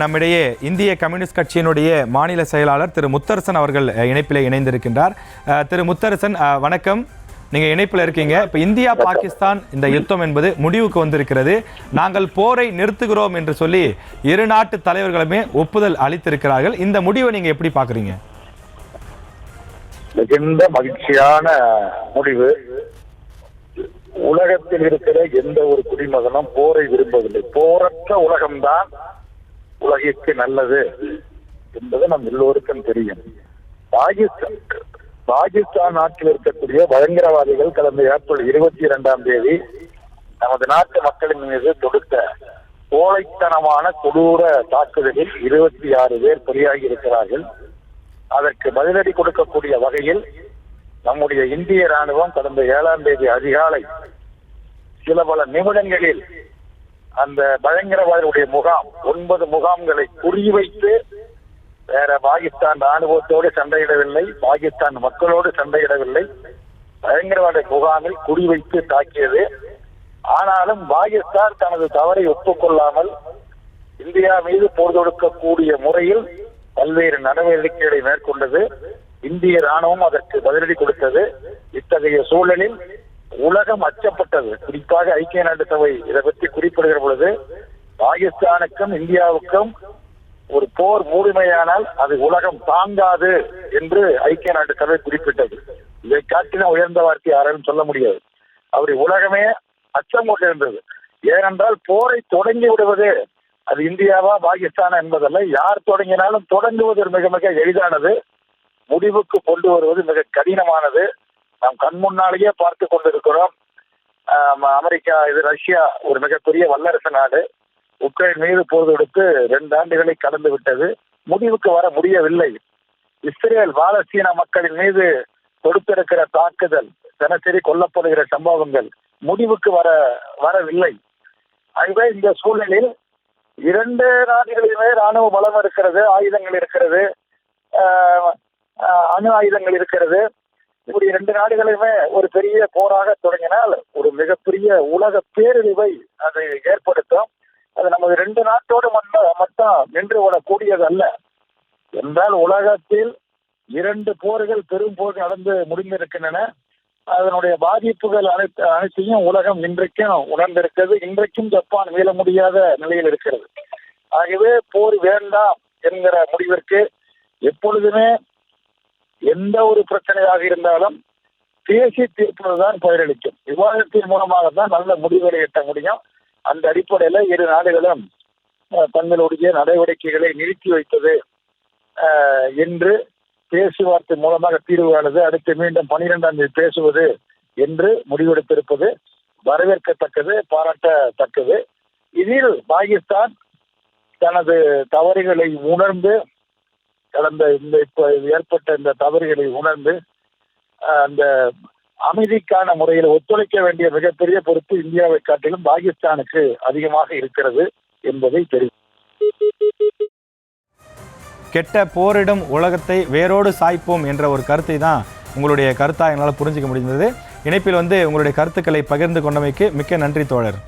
நம்மிடையே இந்திய கம்யூனிஸ்ட் கட்சியினுடைய மாநில செயலாளர் திரு முத்தரசன் அவர்கள் இணைப்பில் இணைந்திருக்கின்றார். திரு முத்தரசன், வணக்கம். நீங்கள் இணைப்பில் இருக்கீங்க. இப்போ இந்தியா பாகிஸ்தான் இந்த யுத்தம் என்பது முடிவுக்கு வந்திருக்கிறது. நாங்கள் போரை நிறுத்துகிறோம் என்று சொல்லி இரு நாட்டு தலைவர்களுமே ஒப்புதல் அளித்திருக்கிறார்கள். இந்த முடிவை நீங்கள் எப்படி பார்க்குறீங்க? மிகுந்த மகிழ்ச்சியான முடிவு. உலகத்தில் இருக்கிற எந்த ஒரு குடிமகனும் போரை விரும்பவில்லை. போரற்ற உலகம்தான் உலகிற்கு நல்லது என்பது நம் எல்லோருக்கும் தெரியும். பாகிஸ்தான் நாட்டில் இருக்கக்கூடிய பயங்கரவாதிகள் கடந்த ஏப்ரல் 22 நமது நாட்டு மக்களின் மீது தொடுத்த கோழைத்தனமான கொடூர தாக்குதலில் 26 பேர் பலியாகி இருக்கிறார்கள். அதற்கு பதிலடி கொடுக்கக்கூடிய வகையில் நம்முடைய இந்திய ராணுவம் கடந்த 7 அதிகாலை சில பல நிமிடங்களில் அந்த பயங்கரவாதிகளுடைய முகாம் 9 முகாம்களை குறிவைத்து, வேற பாகிஸ்தான் ராணுவத்தோடு சண்டையிடவில்லை, பாகிஸ்தான் மக்களோடு சண்டையிடவில்லை, பயங்கரவாத முகாமில் குறிவைத்து தாக்கியது. ஆனாலும் பாகிஸ்தான் தனது தவறை ஒப்புக்கொள்ளாமல் இந்தியா மீது போர் தொடுக்கக்கூடிய முறையில் பல்வேறு நடவடிக்கைகளை மேற்கொண்டது. இந்திய ராணுவம் அதற்கு பதிலடி கொடுத்தது. இத்தகைய சூழலில் உலகம் அச்சப்பட்டது. குறிப்பாக ஐக்கிய நாட்டு சபை இதை பற்றி குறிப்பிடுகிற பொழுது, பாகிஸ்தானுக்கும் இந்தியாவுக்கும் ஒரு போர் மூடுமையானால் அது உலகம் தாங்காது என்று ஐக்கிய நாட்டு சபை குறிப்பிட்டது. இதை காட்டின உயர்ந்த வார்த்தை யாரும் சொல்ல முடியாது. அவரை உலகமே அச்சம் கொண்டிருந்தது. ஏனென்றால் போரை தொடங்கி விடுவது அது இந்தியாவா பாகிஸ்தானா என்பதல்ல, யார் தொடங்கினாலும் தொடங்குவது மிக மிக எளிதானது, முடிவுக்கு கொண்டு வருவது மிக கடினமானது. நாம் கண் முன்னாலேயே பார்த்து கொண்டிருக்கிறோம். அமெரிக்கா, ரஷ்யா ஒரு மிகப்பெரிய வல்லரசு நாடு, உக்ரைன் மீது போர் தொடுத்து 2 ஆண்டுகளை கடந்து விட்டது, முடிவுக்கு வர முடியவில்லை. இஸ்ரேல் பாலஸ்தீன மக்களின் மீது தொடுத்திருக்கிற தாக்குதல், தினசரி கொல்லப்படுகிற சம்பவங்கள் முடிவுக்கு வரவில்லை. ஆகவே இந்த சூழலில் 2 நாடுகளிலுமே ராணுவ பலம் இருக்கிறது, ஆயுதங்கள் இருக்கிறது, அணு ஆயுதங்கள் இருக்கிறது. இப்படி 2 நாடுகளுமே ஒரு பெரிய போராக தொடங்கினால் ஒரு மிகப்பெரிய உலக பேரழிவை அதை ஏற்படுத்தும். அது நமது 2 நாட்டோடு மட்டும் நின்று விடக்கூடியது அல்ல. என்றால் உலகத்தில் 2 போர்கள், பெரும் போர் நடந்து முடிந்திருக்கின்றன. அதனுடைய பாதிப்புகள் அனைத்தையும் உலகம் இன்றைக்கும் உணர்ந்திருக்கிறது. இன்றைக்கும் ஜப்பான் மீள முடியாத நிலையில் இருக்கிறது. ஆகவே போர் வேண்டாம் என்கிற முடிவிற்கு எப்பொழுதுமே எந்த ஒரு பிரச்சனையாக இருந்தாலும் பேசி தீர்ப்பதுதான் பயனளிக்கும். விவாதத்தின் மூலமாக தான் நல்ல முடிவுகளை எட்ட முடியும். அந்த அடிப்படையில 2 நாடுகளும் தங்களுடைய நடவடிக்கைகளை நிறுத்தி வைத்தது என்று பேச்சுவார்த்தை மூலமாக தீர்வு காணுது. அடுத்து மீண்டும் 12 பேசுவது என்று முடிவெடுத்திருப்பது வரவேற்கத்தக்கது, பாராட்டத்தக்கது. இதில் பாகிஸ்தான் தனது தவறுகளை உணர்ந்து, கடந்த இப்ப ஏற்பட்ட இந்த தவறுகளை உணர்ந்து அந்த அமைதிக்கான முறையில் ஒத்துழைக்க வேண்டிய மிகப்பெரிய பொறுப்பு இந்தியாவை காட்டிலும் பாகிஸ்தானுக்கு அதிகமாக இருக்கிறது என்பதை தெரியும். கெட்ட போரிடும் உலகத்தை வேரோடு சாய்ப்போம் என்ற ஒரு கருத்தை தான் உங்களுடைய கருத்தாக என்னால் புரிஞ்சிக்க முடிந்தது. இணைப்பில் உங்களுடைய கருத்துக்களை பகிர்ந்து கொண்டமைக்கு மிக்க நன்றி தோழர்.